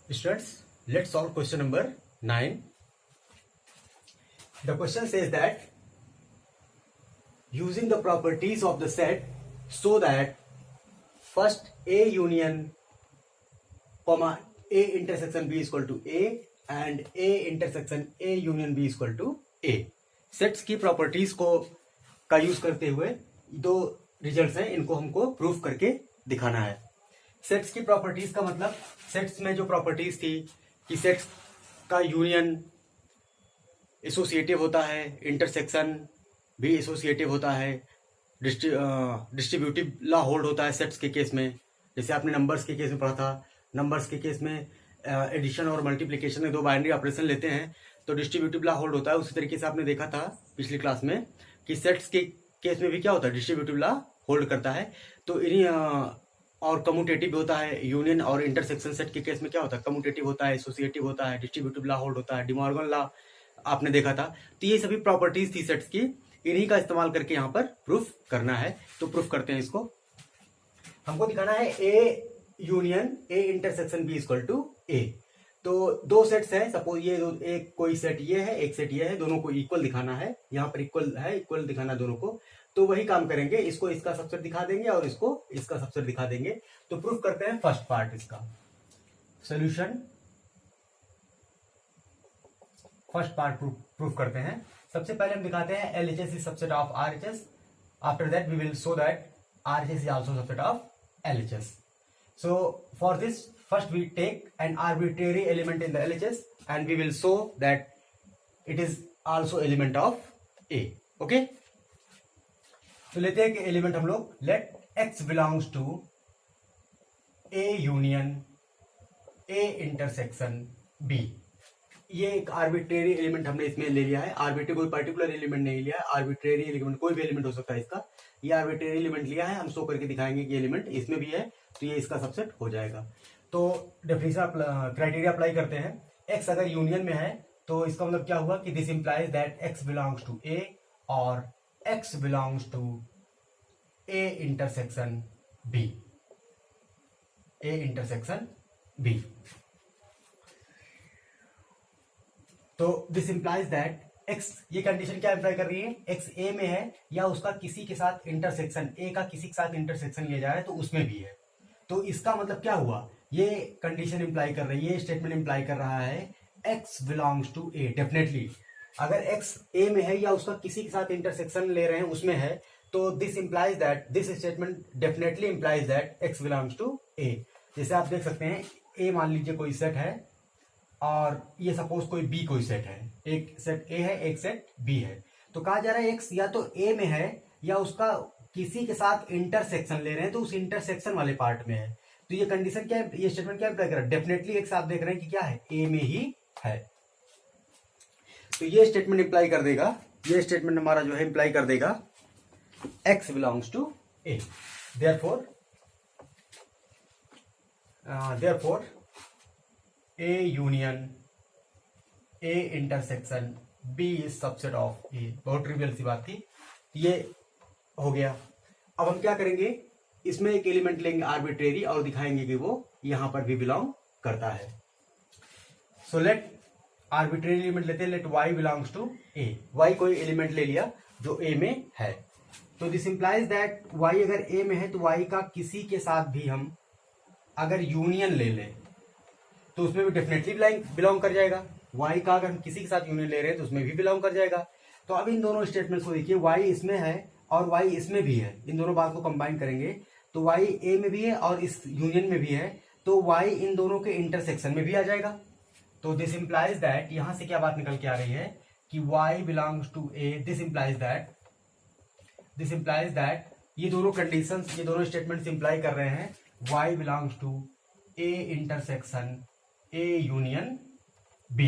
Students, let's solve question number 9. The question says that using the properties of the set so that first A union comma A intersection B is equal to A and A intersection A union B is equal to A. Sets की properties को का use करते हुए दो results हैं, इनको हमको proof करके दिखाना है. सेट्स की प्रॉपर्टीज का मतलब सेट्स में जो प्रॉपर्टीज थी कि सेट्स का यूनियन एसोसिएटिव होता है, इंटरसेक्शन भी एसोसिएटिव होता है, डिस्ट्रीब्यूटिव लॉ होल्ड होता है सेट्स के केस में. जैसे आपने नंबर्स के केस में पढ़ा था, नंबर्स के केस में एडिशन और मल्टीप्लिकेशन में दो बाइनरी ऑपरेशन लेते हैं तो डिस्ट्रीब्यूटिव लॉ होल्ड होता है. उसी तरीके से आपने देखा था पिछली क्लास में कि सेट्स के केस में भी क्या होता है, डिस्ट्रीब्यूटिव लॉ होल्ड करता है. तो इन्हीं और कम्यूटेटिव होता है. यूनियन और इंटरसेक्शन सेट के केस में क्या होता है, कम्यूटेटिव होता है, एसोसिएटिव होता है, डिस्ट्रीब्यूटिव लॉ होल्ड होता है, डिमॉर्गन लॉ आपने देखा था. तो ये सभी प्रॉपर्टीज थी सेट्स की, इन्हीं का इस्तेमाल करके यहाँ पर प्रूफ करना है. तो प्रूफ करते हैं इसको. हमको दिखाना है ए union A intersection B equal to A. तो दो सेट्स है, सपोज ये एक कोई सेट ये है, एक सेट ये है, दोनों को इक्वल दिखाना है. यहाँ पर इक्वल है, इक्वल दिखाना है दोनों को. तो वही काम करेंगे, इसको इसका सबसेट दिखा देंगे और इसको इसका सबसेट दिखा देंगे. तो प्रूफ करते हैं फर्स्ट पार्ट इसका. सॉल्यूशन फर्स्ट पार्ट प्रूफ करते हैं. सबसे पहले हम दिखाते हैं LHS is subset of RHS. After that we will show that RHS is also subset of LHS. So for this, first we take an arbitrary element in the LHS and we will show that it is also element of A. Okay? तो लेते हैं कि element हम लोग let X belongs to A union A intersection B. ये एक arbitrary element हमने इसमें ले लिया है. आर्बिट्रेरी कोई पर्टिकुलर एलिमेंट नहीं लिया है, आर्बिट्रेरी एलिमेंट कोई भी एलिमेंट हो सकता है इसका. ये आर्बिट्रेरी एलिमेंट लिया है, हम शो करके दिखाएंगे कि एलिमेंट इसमें भी है तो ये इसका सबसेट हो जाएगा. तो डेफिनेशन क्राइटेरिया अप्लाई करते हैं. एक्स अगर यूनियन में है तो इसका मतलब क्या हुआ कि this implies that x belongs to A और X belongs to A intersection B. A intersection B. तो दिस इंप्लाइज दैट एक्स, ये कंडीशन क्या इंप्लाई कर रही है, एक्स ए में है या उसका किसी के साथ इंटरसेक्शन, ए का किसी के साथ इंटरसेक्शन लिया जा रहा है तो उसमें भी है. तो इसका मतलब क्या हुआ, ये कंडीशन इंप्लाई कर रही है, ये स्टेटमेंट इंप्लाई कर रहा है x belongs to a. Definitely अगर एक्स ए में है या उसका किसी के साथ इंटरसेक्शन ले रहे हैं उसमें है तो this implies that, this statement definitely implies that x belongs to A. जैसे आप देख सकते हैं ए मान लीजिए कोई सेट है और ये सपोज कोई बी कोई सेट है, एक सेट ए है एक सेट बी है. तो कहा जा रहा है एक्स या तो ए में है या उसका किसी के साथ इंटरसेक्शन ले रहे हैं तो उस इंटरसेक्शन वाले पार्ट में है. तो ये कंडीशन क्या है, ये स्टेटमेंट क्या इंप्लाई कर रहा है, डेफिनेटली एक्स आप देख रहे हैं कि क्या है, ए में ही है. तो ये स्टेटमेंट इंप्लाई कर देगा, ये स्टेटमेंट हमारा जो है इंप्लाई कर देगा x belongs to a. Therefore A union A intersection B is subset of A. बहुत ट्रिवियल सी बात थी. ये हो गया. अब हम क्या करेंगे, इसमें एक एलिमेंट लेंगे आर्बिट्रेरी और दिखाएंगे कि वो यहां पर भी बिलोंग करता है. सो लेट आर्बिट्रेरी एलिमेंट लेते हैं, let y belongs to A. y कोई एलिमेंट ले लिया जो A में है. तो दिस इंप्लाइज दैट y अगर A में है तो y का किसी के साथ भी हम अगर यूनियन ले लें तो उसमें भी डेफिनेटली बिलोंग कर जाएगा. y का अगर हम किसी के साथ यूनियन ले रहे हैं तो उसमें भी बिलोंग कर जाएगा. तो अब इन दोनों स्टेटमेंट्स को देखिए, y इसमें है और y इसमें भी है. इन दोनों बात को कंबाइन करेंगे तो y a में भी है और इस यूनियन में भी है तो y इन दोनों के इंटरसेक्शन में भी आ जाएगा. तो दिस इंप्लाइज दैट, यहां से क्या बात निकल के आ रही है कि y belongs to a. This implies that ये दोनों कंडीशंस, ये दोनों स्टेटमेंट्स इंप्लाई कर रहे हैं y belongs to a intersection A union B.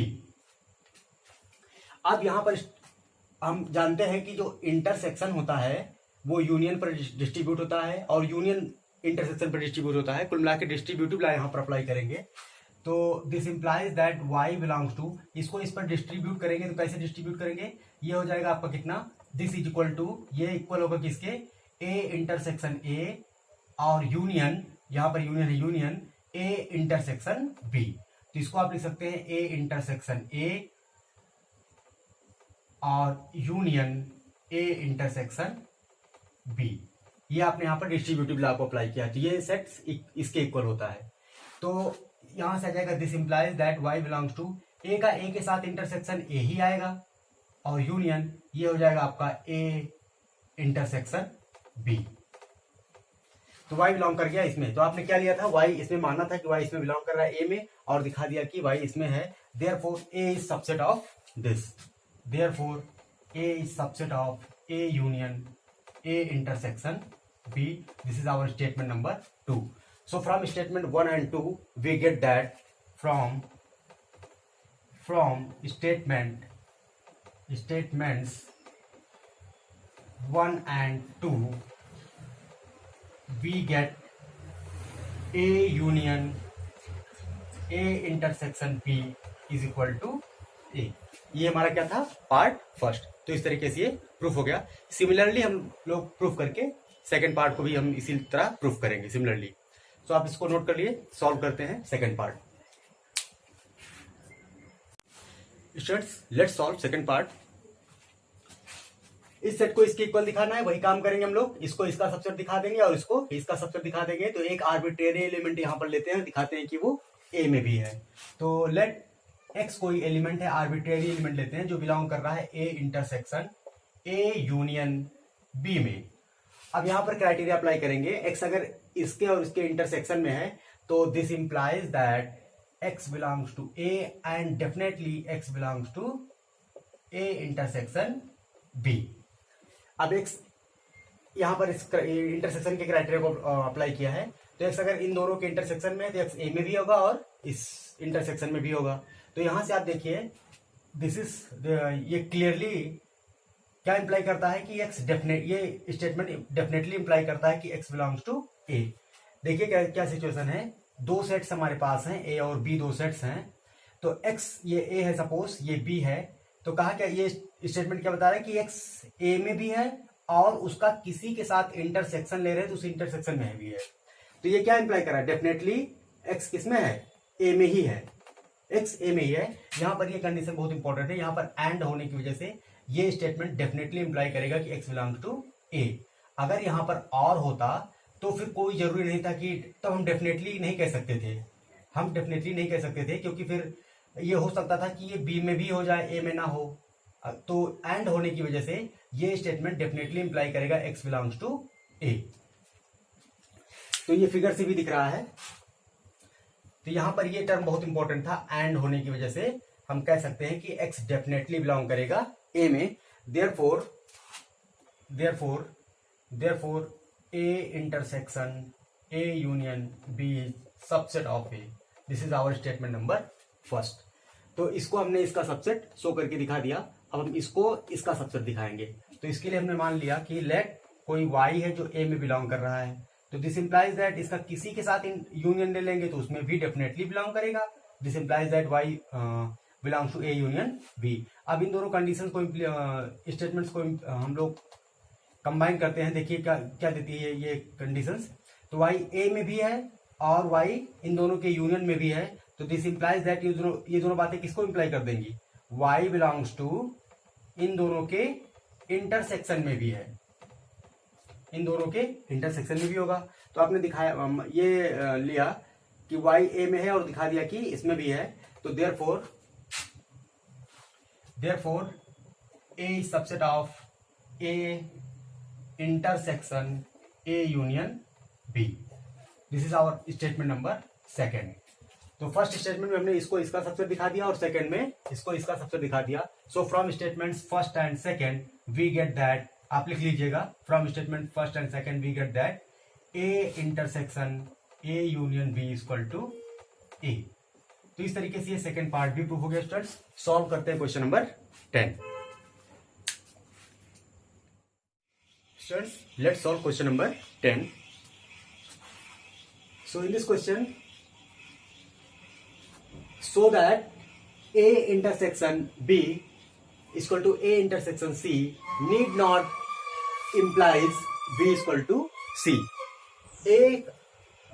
अब यहां पर हम जानते हैं कि जो इंटरसेक्शन होता है वो यूनियन पर डिस्ट्रीब्यूट होता है और यूनियन इंटरसेक्शन पर डिस्ट्रीब्यूट होता है. कुल मिला के डिस्ट्रीब्यूटिव लॉ यहां पर अप्लाई करेंगे. तो this implies that y belongs to, इसको इस पर डिस्ट्रीब्यूट करेंगे तो कैसे डिस्ट्रीब्यूट करेंगे, ये हो जाएगा आपका कितना, दिस इज इक्वल टू, ये इक्वल होगा किसके, A इंटरसेक्शन A और यूनियन, यहां पर यूनियन है, यूनियन A इंटरसेक्शन B. तो इसको आप लिख सकते हैं ए इंटरसेक्शन ए और यूनियन ए इंटरसेक्शन बी। ये आपने यहाँ पर डिस्ट्रीब्यूटिव लॉ को अप्लाई किया, तो ये सेट इसके इक्वल होता है। तो यहां से आ जाएगा this implies that Y belongs to, A का ए के साथ इंटरसेक्शन ए ही आएगा और यूनियन ये हो जाएगा आपका ए इंटरसेक्शन बी। तो y बिलोंग कर गया इसमें। तो आपने क्या लिया था, y इसमें मानना था कि y इसमें बिलोंग कर रहा है a में, और दिखा दिया कि y इसमें है। Therefore a is subset of this, therefore a is subset of a union a intersection b। This is our statement number 2। So from statement 1 and 2 we get that from statements 1 and 2 we get A union A intersection B is equal to A। ये हमारा क्या था, part first. तो इस तरीके से ये proof हो गया। सिमिलरली हम लोग प्रूफ करके सेकंड पार्ट को भी हम इसी तरह प्रूफ करेंगे सिमिलरली। तो आप इसको नोट कर लिए, सॉल्व करते हैं second part. Students let's solve second part. इस सेट को इसके इक्वल दिखाना है, वही काम करेंगे हम लोग। इसको इसका सबसेट दिखा देंगे और इसको इसका सबसेट दिखा देंगे। तो एक आर्बिट्रेरी एलिमेंट यहां पर लेते हैं, दिखाते हैं कि वो ए में भी है। तो लेट एक्स कोई एलिमेंट है, आर्बिट्रेरी एलिमेंट लेते हैं जो बिलोंग कर रहा है a intersection a union b में। अब यहां पर क्राइटेरिया अप्लाई करेंगे। एक्स अगर इसके और इसके इंटरसेक्शन में है तो this implies that x belongs to A and definitely x belongs to A intersection B। अब x यहां पर इस इंटरसेक्शन के क्राइटेरिया को अप्लाई किया है, तो x अगर इन दोनों के इंटरसेक्शन में है तो x A में भी होगा और इस इंटरसेक्शन में भी होगा। तो यहां से आप देखिए दिस इज ये क्लियरली क्या इंप्लाई करता है कि x डेफिनेट, ये स्टेटमेंट डेफिनेटली इंप्लाई करता है कि x बिलोंग्स टू A। देखिए क्या क्या सिचुएशन है, दो सेट्स हमारे पास हैं, ए और बी दो सेट्स हैं। तो x ये a है, सपोज ये b है। तो कहा क्या, ये स्टेटमेंट क्या बता रहा है कि x a में भी है और उसका किसी के साथ इंटरसेक्शन ले रहे हैं तो उस इंटरसेक्शन में भी है। तो ये क्या इंप्लाई कर रहा है, डेफिनेटली x किसमें है, a में ही है, x a में ही है। यहां पर ये कंडीशन बहुत इंपॉर्टेंट है, यहां पर एंड होने की वजह से ये स्टेटमेंट डेफिनेटली इंप्लाई करेगा कि x बिलोंग्स टू a। अगर यहां पर और होता तो फिर कोई जरूरी नहीं था कि, तब हम डेफिनेटली नहीं कह सकते थे, हम डेफिनेटली नहीं कह सकते थे, क्योंकि फिर ये हो सकता था कि ये बी में भी हो जाए ए में ना हो। तो एंड होने की वजह से ये स्टेटमेंट डेफिनेटली इंप्लाई करेगा एक्स बिलोंग्स टू ए। तो ये फिगर से भी दिख रहा है। तो यहां पर ये टर्म बहुत इंपॉर्टेंट था, एंड होने की वजह से हम कह सकते हैं कि एक्स डेफिनेटली बिलोंग करेगा ए में। Therefore A intersection A union B is subset of A। This is our statement number first. तो इसको हमने इसका सबसेट शो करके दिखा दिया। अब हम इसको इसका सबसेट दिखाएंगे। तो इसके लिए हमने मान लिया कि लेट कोई y है जो A में बिलोंग कर रहा है, तो दिस इंप्लाइज दैट इसका किसी के साथ यूनियन ले लेंगे तो उसमें भी डेफिनेटली बिलोंग करेगा। This implies that y belongs to A union B। अब इन दोनों कंडीशन को स्टेटमेंट्स को हम लोग कंबाइन करते हैं। देखिए क्या क्या देती है ये कंडीशंस। तो y a में भी है और y इन दोनों के यूनियन में भी है। तो दिस इंप्लाइज दैट ये दोनों बातें किसको इंप्लाई कर देंगी, y बिलोंग्स टू इन दोनों के इंटरसेक्शन में भी है, इन दोनों के इंटरसेक्शन में भी होगा। तो आपने दिखाया ये लिया कि y a में है और दिखा दिया कि इसमें भी है। तो therefore a is subset of a intersection A union B। This is our statement number second. तो फर्स्ट स्टेटमेंट में हमने इसको इसका सबसेट दिखा दिया और सेकेंड में इसको इसका सबसेट दिखा दिया। So from statements first and second we get that, आप लिख लीजिएगा, from statement first and second we get that A intersection A union B equal to A। तो इस तरीके से ये सेकेंड पार्ट भी प्रूफ हो गया। स्टूडेंट्स सॉल्व करते हैं question number 10। Students, let's solve question number 10. So in this question, so that A intersection B is equal to A intersection C need not implies B is equal to C।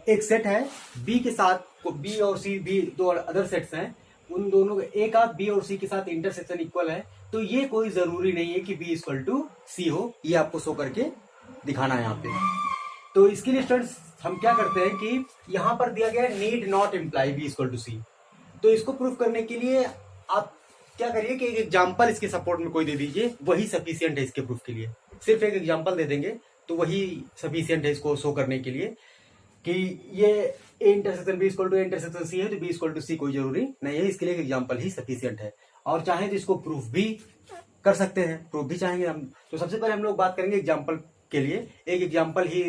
एक set है B के साथ B और सी भी दो other sets हैं, उन दोनों ए का बी और सी के साथ इंटरसेक्शन इक्वल है, तो ये कोई जरूरी नहीं है कि बी इक्वल टू सी हो, ये आपको शो करके दिखाना है यहाँ पे। तो इसके लिए स्टूडेंट्स हम क्या करते हैं कि यहाँ पर दिया गया need not imply B equal to C, तो इसको प्रूव करने के लिए आप क्या करिए कि एक एग्जाम्पल इसके सपोर्ट में कोई दे दीजिए, वही सफिशियंट है इसके प्रूफ के लिए। सिर्फ एक एग्जाम्पल दे देंगे तो वही सफिशियंट है इसको शो करने के लिए कि ये a intersection B equal to A intersection c है, तो बी इक्वल टू सी कोई जरूरी नहीं है, इसके लिए एक एग्जाम्पल ही सफिशियंट है। और चाहे तो इसको प्रूफ भी कर सकते हैं, प्रूफ भी चाहेंगे हम, तो सबसे पहले हम लोग बात करेंगे एग्जाम्पल के लिए। एक एग्जाम्पल ही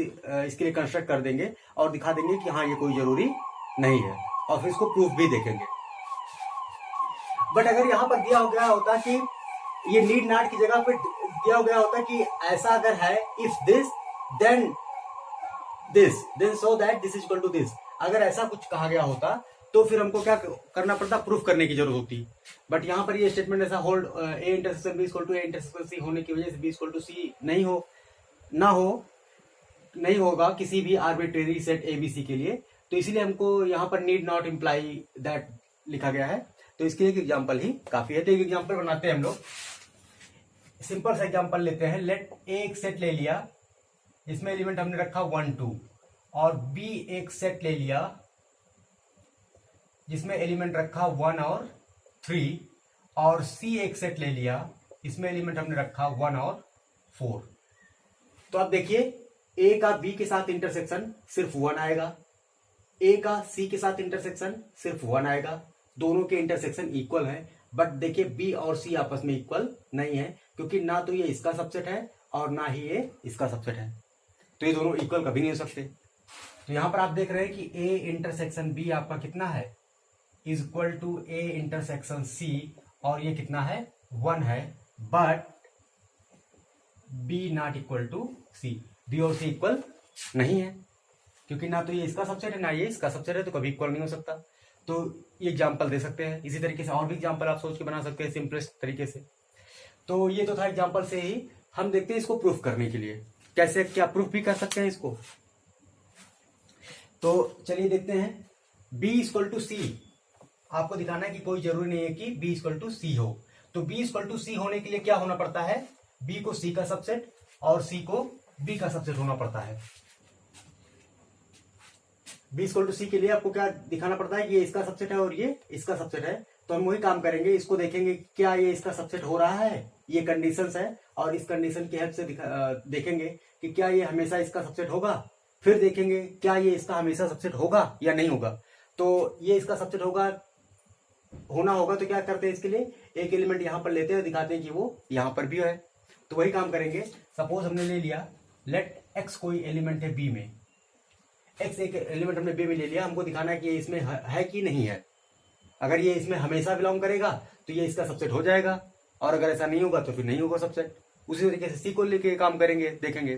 इसके लिए कंस्ट्रक्ट कर देंगे और दिखा देंगे कि हाँ ये कोई जरूरी नहीं है, और फिर इसको प्रूफ भी देखेंगे। बट अगर यहाँ पर दिया हो गया होता कि ये नीड नॉट की जगह पे दिया हो गया होता कि ऐसा अगर है, if this then this so that this is equal to this, अगर ऐसा कुछ कहा गया होता तो फिर हमको क्या करना पड़ता, प्रूफ करने की जरूरत होती। बट यहाँ पर ये स्टेटमेंट ऐसा hold a intersection B equal to A intersection c होने की वजह से बी इक्वल टू सी नहीं होगा किसी भी आर्बिट्रेरी सेट एबीसी के लिए, तो इसीलिए हमको यहाँ पर नीड नॉट इम्प्लाई दैट लिखा गया है। तो इसके लिए एक एग्जाम्पल ही काफी है। तो एक एग्जाम्पल बनाते हैं हम लोग, सिंपल सा एग्जाम्पल लेते हैं। लेट ए एक सेट ले लिया, इसमें एलिमेंट हमने रखा 1 2, और बी एक सेट ले लिया जिसमें एलिमेंट रखा 1 और 3, और सी एक सेट ले लिया, इसमें एलिमेंट हमने रखा 1 और 4। तो अब देखिए ए का बी के साथ इंटरसेक्शन सिर्फ 1 आएगा, ए का सी के साथ इंटरसेक्शन सिर्फ 1 आएगा, दोनों के इंटरसेक्शन इक्वल है। बट देखिए बी और सी आपस में इक्वल नहीं है, क्योंकि ना तो ये इसका सबसेट है और ना ही ये इसका सबसेट है, तो ये दोनों इक्वल कभी नहीं हो सकते। तो यहां पर आप देख रहे हैं कि ए इंटरसेक्शन बी आपका कितना है, is equal to A intersection सी, और ये कितना है 1 है, but b not equal to c, b और सी इक्वल नहीं है, क्योंकि ना तो ये इसका सबसेट है ना ये इसका सबसेट है, तो कभी इक्वल नहीं हो सकता। तो ये एग्जाम्पल दे सकते हैं, इसी तरीके से और भी एग्जाम्पल आप सोच के बना सकते हैं सिंपलेस्ट तरीके से। तो ये तो था एग्जाम्पल से ही, हम देखते हैं इसको प्रूफ करने के लिए कैसे क्या प्रूफ भी कर सकते हैं इसको। तो चलिए देखते हैं, बी इक्वल टू सी आपको दिखाना है कि कोई जरूरी नहीं है कि बी इक्वल टू सी हो। तो बी इक्वल टू सी होने के लिए क्या होना पड़ता है, बी को सी का सबसेट और सी को बी का सबसेट होना पड़ता है। बी इक्वल टू सी के लिए आपको क्या दिखाना पड़ता है, ये इसका सबसेट है और ये इसका सबसेट है। तो हम वही काम करेंगे, इसको देखेंगे क्या ये इसका सबसेट हो रहा है, ये कंडीशंस है, और इस कंडीशन की हेल्प से देखेंगे कि क्या ये हमेशा इसका सबसेट होगा, फिर देखेंगे क्या ये इसका हमेशा सबसेट होगा या नहीं होगा। तो ये इसका सबसेट होना होगा, तो क्या करते हैं इसके लिए एक एलिमेंट यहां पर लेते हैं, दिखाते हैं कि वो यहां पर भी है। तो वही काम करेंगे, सपोज हमने ले लिया लेट एक्स कोई एलिमेंट है बी में, एक्स एक एलिमेंट हमने बी में ले लिया, हमको दिखाना है कि ये इसमें है कि नहीं है। अगर ये इसमें हमेशा बिलोंग करेगा तो ये इसका सबसेट हो जाएगा, और अगर ऐसा नहीं होगा तो फिर नहीं होगा सबसेट। उसी तरीके से सी को लेके काम करेंगे, देखेंगे।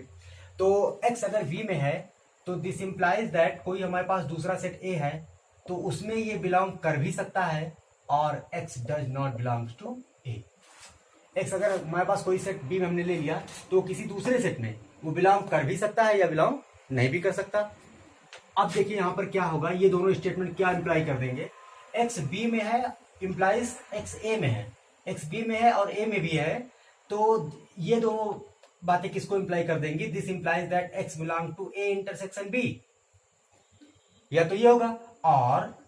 तो एक्स अगर वी में है तो दिस इंप्लाइज दैट कोई हमारे पास दूसरा सेट ए है, तो उसमें ये बिलोंग कर भी सकता है, और x does not belongs to a. X अगर हमारे पास कोई सेट बी में हमने ले लिया तो किसी दूसरे सेट में वो बिलोंग कर भी सकता है या बिलोंग नहीं भी कर सकता। अब देखिए यहां पर क्या होगा, ये दोनों स्टेटमेंट क्या इंप्लाई कर देंगे, एक्स बी में है इंप्लाइज एक्स ए में है, एक्स बी में है और ए में भी है, तो ये दोनों बातें किसको इंप्लाई कर देंगी, this implies that x belong to A intersection b, या तो ये होगा। और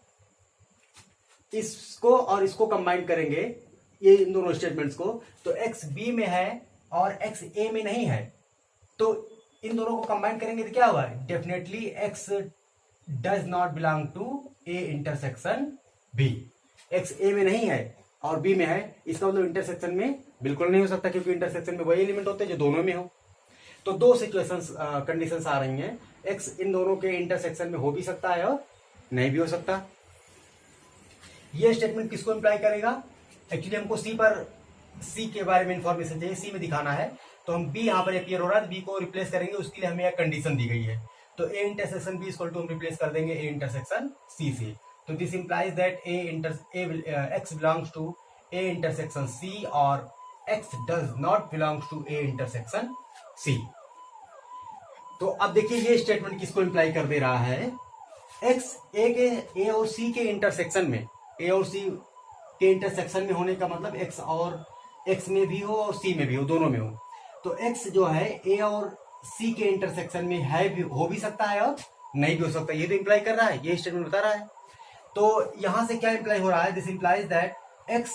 इसको और इसको कंबाइन करेंगे, ये इन दोनों स्टेटमेंट्स को, तो एक्स बी में है और एक्स ए में नहीं है, तो इन दोनों को कंबाइन करेंगे तो क्या होगा, definitely X does not belong to A intersection B. X ए में नहीं है और बी में है, इसका मतलब इंटरसेक्शन में बिल्कुल नहीं हो सकता, क्योंकि इंटरसेक्शन में वही एलिमेंट होते हैं जो दोनों में हो। तो दो सिचुएशंस कंडीशंस आ रही हैं, एक्स इन दोनों के इंटरसेक्शन में हो भी सकता है और नहीं भी हो सकता। ये स्टेटमेंट किसको इंप्लाई करेगा, एक्चुअली हमको सी के बारे में इंफॉर्मेशन चाहिए, सी में दिखाना है, तो हम बी यहाँ पर अपियर हो रहा है, बी को रिप्लेस करेंगे, उसके लिए हमें एक कंडीशन दी गई है। तो A intersection B equal to हम रिप्लेस कर देंगे ए इंटरसेक्शन सी से। तो this implies that x belongs to A intersection सी और x does not belongs to A intersection C. तो अब देखिए ये स्टेटमेंट किसको इंप्लाई कर दे रहा है, एक्स ए और सी के इंटरसेक्शन में, ए और सी के इंटरसेक्शन में होने का मतलब एक्स और एक्स में भी हो और सी में भी हो, दोनों में हो। तो एक्स जो है ए और सी के इंटरसेक्शन में है भी, हो भी सकता है और नहीं भी हो सकता, ये तो इंप्लाई कर रहा है, ये स्टेटमेंट बता रहा है। तो यहां से क्या इंप्लाई हो रहा है, this implies that x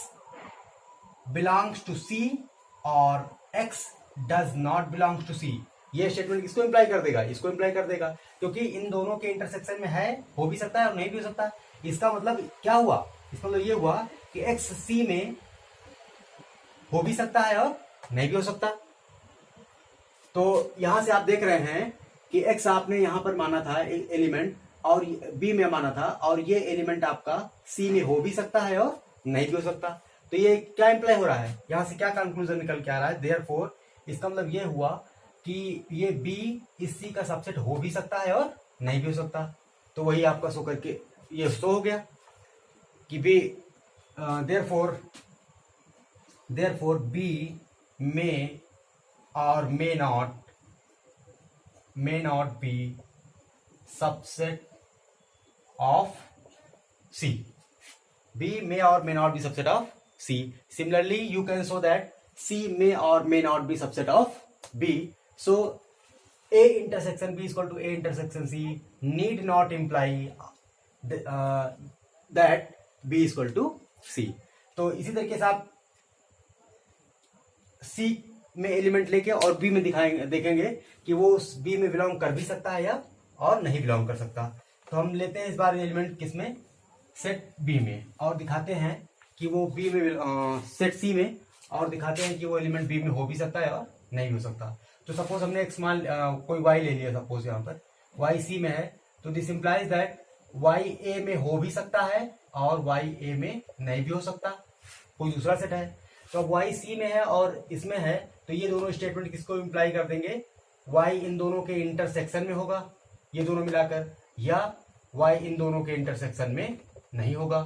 belongs to C और x does not belongs to C. ये स्टेटमेंट किसको इंप्लाई कर देगा, इसको इंप्लाई कर देगा, क्योंकि इन दोनों के इंटरसेक्शन में है, हो भी सकता है और नहीं भी हो सकता। इसका मतलब क्या हुआ, इसका मतलब ये हुआ कि एक्स सी में हो भी सकता है और नहीं भी हो सकता। तो यहां से आप देख रहे हैं कि एक्स आपने यहां पर माना था एलिमेंट और बी में माना था, और ये एलिमेंट आपका सी में हो भी सकता है और नहीं भी हो सकता। तो ये क्या इंप्लाई हो रहा है, यहां से क्या कंक्लूजन निकल के आ रहा है, देयरफॉर इसका मतलब ये हुआ कि ये बी इस सी का सबसेट हो भी सकता है और नहीं भी हो सकता। तो वही आपका शो करके ये शो हो गया कि बी देयरफॉर बी में or may not be subset of C. B may or may not be subset of C. Similarly, you can show that C may or may not be subset of B. So, A intersection B is equal to A intersection C need not imply that B is equal to C. तो इसी तरीके से आप C में element लेके और B में दिखाएंगे, देखेंगे कि वो बी में बिलोंग कर भी सकता है या और नहीं बिलोंग कर सकता। तो हम लेते हैं इस बार एलिमेंट किसमें, सेट बी में, और दिखाते हैं कि वो बी में सेट सी में, और दिखाते हैं कि वो एलिमेंट बी में हो भी सकता है और नहीं भी हो सकता। तो सपोज हमने एक मान कोई वाई ले लिया, सपोज यहाँ पर वाई सी में है, तो दिस इंप्लाइज दैट वाई ए में हो भी सकता है और वाई ए में नहीं भी हो सकता, कोई दूसरा सेट है। तो अब वाई सी में है और इसमें है, तो ये दोनों स्टेटमेंट किसको इंप्लाई कर देंगे, वाई इन दोनों के इंटरसेक्शन में होगा ये दोनों मिलाकर, या वाई इन दोनों के इंटरसेक्शन में नहीं होगा।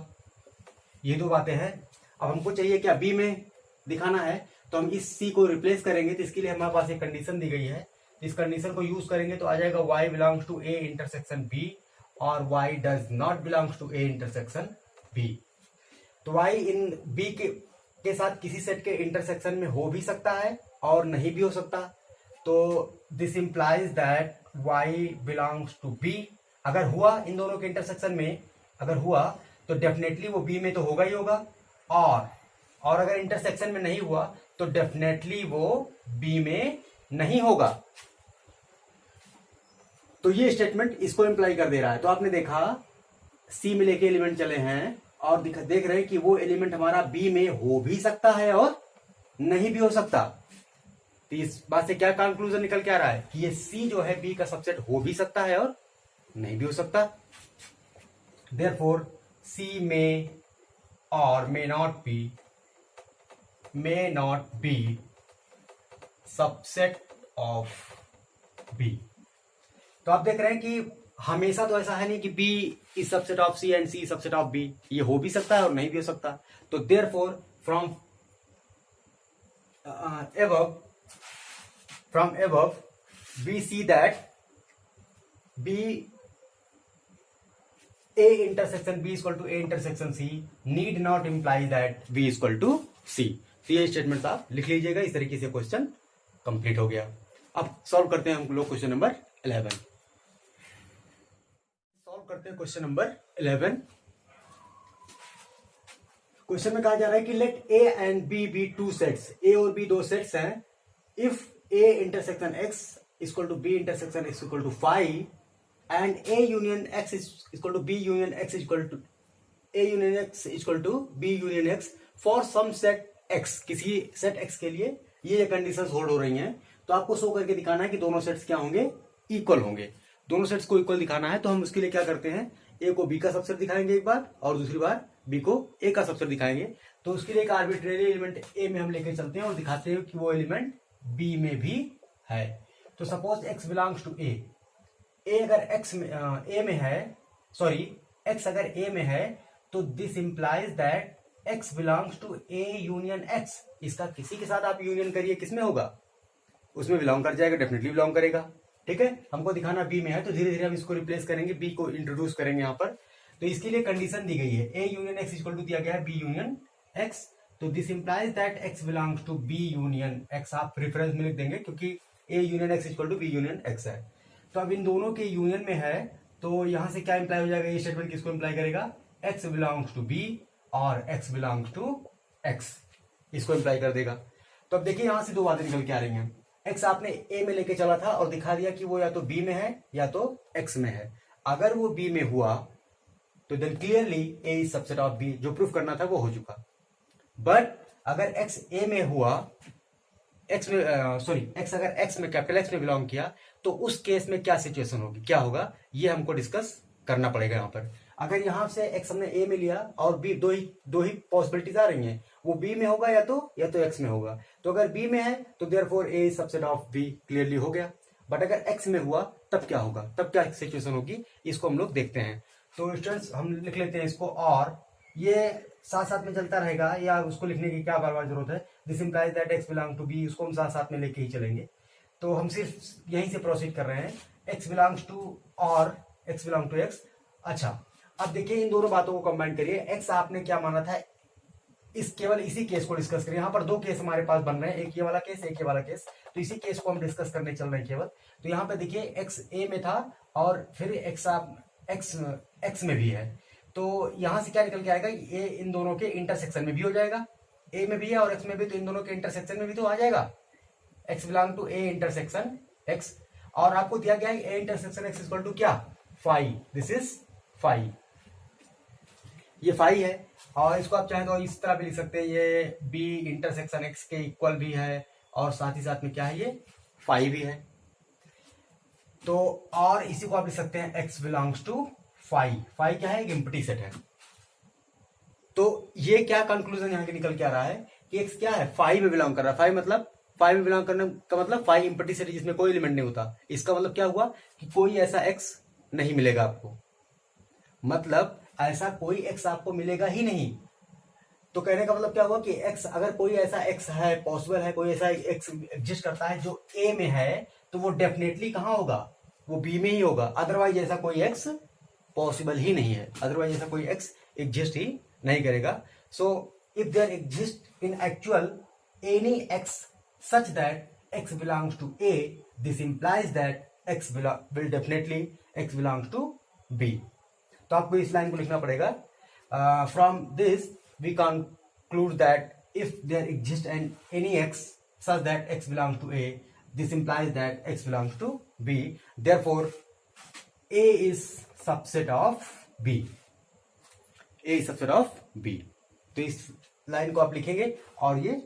ये दो बातें हैं। अब हमको चाहिए क्या, बी में दिखाना है, तो हम इस सी को रिप्लेस करेंगे। तो इसके लिए हमारे पास एक कंडीशन दी गई है, इस कंडीशन को यूज करेंगे तो आ जाएगा Y belongs to A intersection B और Y does not belongs to A intersection B. तो वाई इन बी के साथ किसी सेट के इंटरसेक्शन में हो भी सकता है और नहीं भी हो सकता। तो this implies that Y belongs to b. अगर हुआ इन दोनों के इंटरसेक्शन में, अगर हुआ तो डेफिनेटली वो बी में तो होगा ही होगा, और अगर इंटरसेक्शन में नहीं हुआ तो डेफिनेटली वो बी में नहीं होगा। तो ये स्टेटमेंट इसको इंप्लाई कर दे रहा है। तो आपने देखा सी में लेके एलिमेंट चले हैं और देख रहे हैं कि वो एलिमेंट हमारा बी में हो भी सकता है और नहीं भी हो सकता। तो इस बात से क्या कंक्लूजन निकल के आ रहा है कि ये सी जो है बी का सबसेट हो भी सकता है और नहीं भी हो सकता। देयरफॉर सी में और may not b subset of b. तो आप देख रहे हैं कि हमेशा तो ऐसा है नहीं कि B is subset of C and C subset of B, ये हो भी सकता है और नहीं भी हो सकता। तो therefore from above we see that B A intersection B is equal to A intersection C need not imply that B is equal to C। तो ये स्टेटमेंट आप लिख लीजिएगा। इस तरीके से क्वेश्चन कंप्लीट हो गया। अब सॉल्व करते हैं हम लोग क्वेश्चन नंबर 11। करते हैं क्वेश्चन नंबर 11। क्वेश्चन में कहा जा रहा है कि let A and B be two sets, A और बी दो सेट्स हैं। If A intersection x equal to B intersection x equal to 5 and A union x equal to B union x equal to A union x equal to B union X for some set X, किसी set X के लिए ये conditions hold हो रही हैं। तो आपको show करके दिखाना है कि दोनों सेट्स क्या होंगे, इक्वल होंगे। दोनों सेट्स को इक्वल दिखाना है तो हम उसके लिए क्या करते हैं, ए को बी का सबसेट दिखाएंगे एक बार और दूसरी बार बी को ए का सबसेट दिखाएंगे। तो उसके लिए एक आर्बिट्रेरी एलिमेंट ए में हम लेके चलते हैं और दिखाते हैं कि वो एलिमेंट बी में भी है। तो सपोज एक्स बिलोंग्स टू ए, अगर एक्स ए में है, सॉरी एक्स अगर ए में है तो this implies that x belongs to A union x. इसका किसी के साथ आप यूनियन करिए, किसमें होगा, उसमें बिलोंग कर जाएगा, डेफिनेटली बिलोंग करेगा। ठीक है, हमको दिखाना बी में है, तो धीरे धीरे हम इसको रिप्लेस करेंगे, बी को इंट्रोड्यूस करेंगे यहाँ पर। तो इसके लिए कंडीशन दी गई है ए यूनियन एक्स इक्वल टू दिया गया है बी यूनियन एक्स। तो this implies that x belongs to B union x, आप रेफरेंस में लिख देंगे क्योंकि a union x equal to B union x है। तो अब इन दोनों के यूनियन में है, तो यहां से क्या इंप्लाई हो जाएगा, ये स्टेटमेंट किसको इंप्लाई करेगा, एक्स बिलोंग्स टू बी और एक्स बिलोंग्स टू एक्स, इसको इंप्लाई कर देगा। तो अब देखिए यहां से दो बातें निकल के आ रही हैं, एक्स आपने ए में लेके चला था और दिखा दिया कि वो या तो बी में है या तो एक्स में है। अगर वो बी में हुआ तो then clearly a is subset of b, जो प्रूफ करना था वो हो चुका। बट अगर एक्स ए में हुआ, एक्स में सॉरी एक्स अगर एक्स में कैपिटल एक्स में बिलोंग किया, तो उस केस में क्या सिचुएशन होगी, क्या होगा, ये हमको डिस्कस करना पड़ेगा यहाँ पर। अगर यहां से एक्स हमने ए में लिया और बी, दो ही पॉसिबिलिटीज आ रही हैं, वो बी में होगा या तो एक्स में होगा। तो अगर बी में है तो therefore a is subset of b, clearly हो गया। बट अगर एक्स में हुआ तब क्या होगा, तब क्या सिचुएशन होगी, इसको हम लोग देखते हैं। तो स्टूडेंट्स हम लिख लेते हैं इसको, और ये साथ साथ में चलता रहेगा, या उसको लिखने की क्या बार बार जरूरत है, this implies that x belong to b, उसको हम साथ साथ में लेके ही चलेंगे। तो हम सिर्फ यहीं से प्रोसीड कर रहे हैं, एक्स बिलोंग्स टू और एक्स बिलोंग टू एक्स। अच्छा, अब देखिए इन दोनों बातों को कंबाइन करिए, एक्स आपने क्या माना था, केवल इसी केस को डिस्कस करिए। यहाँ पर दो केस हमारे पास बन रहे हैं, एक ये वाला केस, एक ये वाला केस, तो इसी केस को हम डिस्कस करने चल रहे हैं केवल। तो यहाँ पे देखिए एक्स ए में था और फिर एक्स में भी है, तो यहां से क्या निकल के आएगा, ए इन दोनों के इंटरसेक्शन में भी हो जाएगा, ए में भी है और एक्स में भी, तो इन दोनों के इंटरसेक्शन में भी तो आ जाएगा, x belong to A intersection x. और आपको दिया गया है a intersection x equal to क्या, फाई, दिस इज फाई, ये फाई है। और इसको आप चाहें तो इस तरह भी लिख सकते हैं, ये बी इंटरसेक्शन एक्स के इक्वल भी है और साथ ही साथ में क्या है, ये फाई भी है। तो और इसी को आप लिख सकते हैं x belongs to phi, phi क्या है, एक एम्प्टी सेट है। तो ये क्या कंक्लूजन यहां के निकल के आ रहा है कि एक्स क्या है, फाई में बिलोंग कर रहा है। फाई में बिलोंग करने का मतलब फाई एम्प्टी सेट जिसमें कोई एलिमेंट नहीं होता। इसका मतलब क्या हुआ कि कोई ऐसा एक्स नहीं मिलेगा आपको, मतलब ऐसा कोई एक्स आपको मिलेगा ही नहीं। तो कहने का मतलब क्या हुआ कि एक्स, अगर कोई ऐसा एक्स है, पॉसिबल है, कोई ऐसा एक्स एग्जिस्ट करता है जो ए में है, तो वो डेफिनेटली कहां होगा, वो बी में ही होगा। अदरवाइज ऐसा कोई एक्स पॉसिबल ही नहीं है, अदरवाइज ऐसा कोई एक्स एग्जिस्ट ही नहीं करेगा। So if there exist in actual any x such that x belongs to a, this implies that x will definitely x belongs to b. तो आपको इस लाइन को लिखना पड़ेगा, from this we conclude that if there exists any x such that x belongs to A, this implies that x belongs to B. Therefore, A is subset of B. A is subset of B. तो इस line को आप लिखेंगे और ये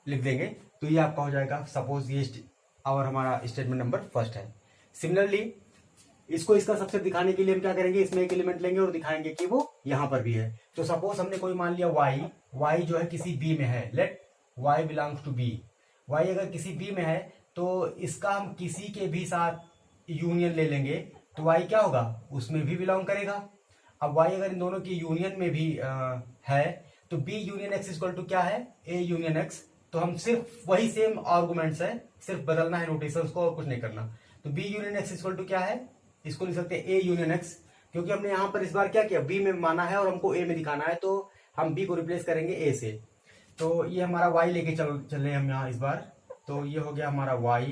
लिख देंगे, तो ये आपका हो जाएगा। सपोज ये और हमारा स्टेटमेंट नंबर फर्स्ट है। सिमिलरली इसको इसका सबसेट दिखाने के लिए हम क्या करेंगे, इसमें एक एलिमेंट लेंगे और दिखाएंगे कि वो यहां पर भी है। तो सपोज हमने कोई मान लिया y जो है किसी b में है, let y belongs to b। y अगर किसी b में है तो इसका हम किसी के भी साथ यूनियन ले लेंगे, तो y क्या होगा, उसमें भी बिलोंग करेगा। अब y अगर इन दोनों की यूनियन में भी है, तो b union x equal to क्या है, a यूनियन x। तो हम सिर्फ वही सेम आर्गुमेंट्स है, सिर्फ बदलना है नोटेशंस को और कुछ नहीं करना। तो b union x equal to क्या है, इसको लिख सकते हैं a यूनियन x, क्योंकि हमने यहां पर इस बार क्या किया, b में माना है और हमको a में दिखाना है, तो हम b को रिप्लेस करेंगे a से। तो ये हमारा y लेके चले हम यहाँ इस बार, तो ये हो गया हमारा y।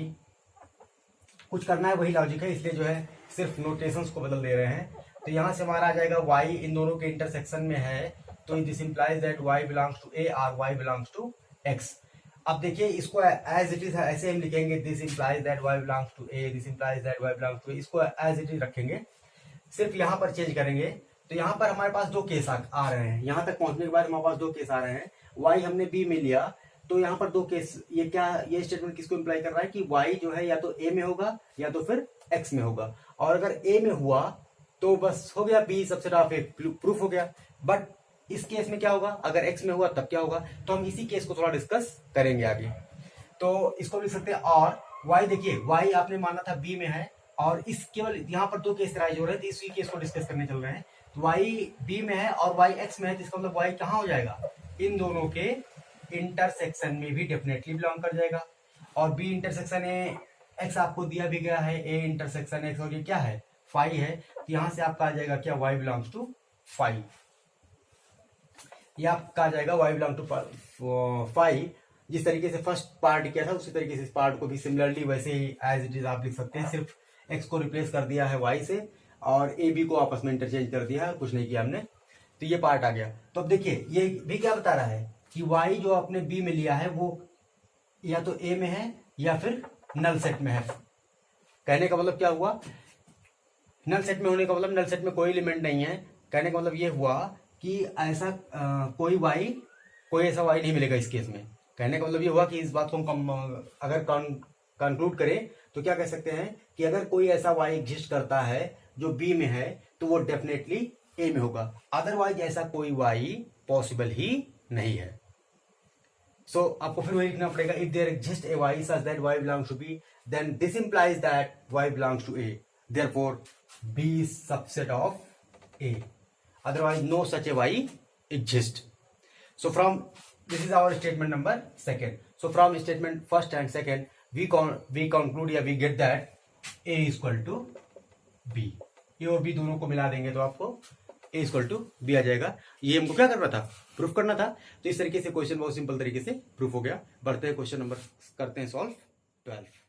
कुछ करना है वही लॉजिक है, इसलिए जो है सिर्फ नोटेशंस को बदल दे रहे हैं। तो यहां से हमारा आ जाएगा y इन दोनों के इंटरसेक्शन में है, तो this implies that y belongs to a और y बिलोंग्स टू x। अब देखिए इसको एज इट इज ऐसे हम लिखेंगे, this implies that y belongs to a, this implies that y belongs to a, इसको एज इट इज रखेंगे, सिर्फ यहाँ पर चेंज करेंगे। तो यहाँ पर हमारे पास दो केस आ रहे हैं, यहाँ तक पहुंचने के बाद हमारे पास दो केस आ रहे हैं। y हमने b में लिया, तो यहाँ पर दो केस, ये क्या, ये स्टेटमेंट किसको इंप्लाई कर रहा है कि y जो है या तो a में होगा या तो फिर x में होगा। और अगर a में हुआ तो बस हो गया, b subset of a proof हो गया। बट इस केस में क्या होगा, अगर x में हुआ तब क्या होगा, तो हम इसी केस को थोड़ा डिस्कस करेंगे आगे। तो इसको लिख सकते हैं, और y देखिए y आपने माना था b में है, और इस केवल यहाँ पर दो केस राइज हो रहे थे, इसी केस को डिस्कस करने चल रहे हैं। तो y b में है और y x में है, तो इसका मतलब y कहाँ हो जाएगा, इन दोनों के इंटरसेक्शन में भी डेफिनेटली बिलोंग कर जाएगा। और b इंटरसेक्शन x आपको दिया भी गया है a इंटरसेक्शन x, और ये क्या है फाई है, तो यहां से आपका आ जाएगा क्या y बिलोंग्स टू फाई, ये आपका आ जाएगा y बिलोंग टू फाई। जिस तरीके से फर्स्ट पार्ट किया था उसी तरीके से इस पार्ट को भी सिमिलरली वैसे ही एज इट इज आप लिख सकते हैं, सिर्फ x को रिप्लेस कर दिया है y से और a b को आपस में इंटरचेंज कर दिया है, कुछ नहीं किया हमने, तो ये पार्ट आ गया। तो अब देखिए ये भी क्या बता रहा है कि y जो आपने b में लिया है वो या तो a में है या फिर नल सेट में है। कहने का मतलब क्या हुआ, नल सेट में होने का मतलब नल सेट में कोई एलिमेंट नहीं है, कहने का मतलब ये हुआ कि ऐसा कोई ऐसा y नहीं मिलेगा इस केस में। कहने का मतलब ये हुआ कि इस बात को हम अगर कंक्लूड करें तो क्या कह सकते हैं कि अगर कोई ऐसा y एग्जिस्ट करता है जो b में है तो वो डेफिनेटली a में होगा, अदरवाइज ऐसा कोई y पॉसिबल ही नहीं है। सो आपको फिर वही लिखना पड़ेगा, if there exist a y such that y belongs to b then this implies that y belongs to a, therefore b is subset of a, otherwise no such a y exist. So from this is our statement number second. So from statement first and second we conclude या we get that a is equal to b, a और b दोनों को मिला देंगे तो आपको a is equal to b आ जाएगा। ये हमको क्या करना था, प्रूफ करना था। तो इस तरीके से क्वेश्चन बहुत सिंपल तरीके से प्रूफ हो गया। बढ़ते हैं क्वेश्चन नंबर करते हैं सॉल्व 12।